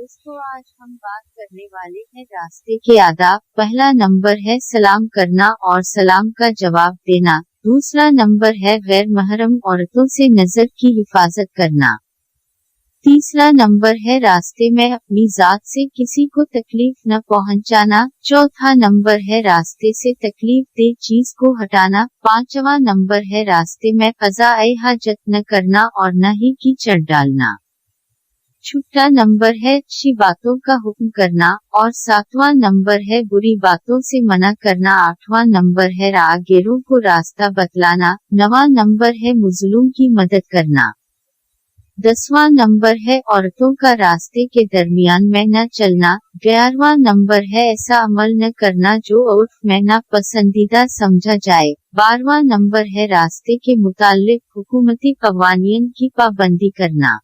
दोस्तों आज हम बात करने वाले हैं रास्ते के आदाब। पहला नंबर है सलाम करना और सलाम का जवाब देना। दूसरा नंबर है गैर महरम औरतों से नजर की हिफाजत करना। तीसरा नंबर है रास्ते में अपनी जात से किसी को तकलीफ न पहुंचाना। चौथा नंबर है रास्ते से तकलीफ दे चीज को हटाना। पांचवा नंबर है रास्ते में क़ज़ाए हाजत न करना और न ही कीचड़ डालना। छठा नंबर है अच्छी बातों का हुक्म करना और सातवां नंबर है बुरी बातों से मना करना। आठवां नंबर है राहगीरों को रास्ता बतलाना। नवां नंबर है मजलूम की मदद करना। 10वां नंबर है औरतों का रास्ते के दरमियान में न चलना। 11वां नंबर है ऐसा अमल न करना जो उर्फ में ना पसंदीदा समझा जाए। 12वां नंबर है रास्ते के मुताल्लिक हुकूमती कवानीन की पाबंदी करना।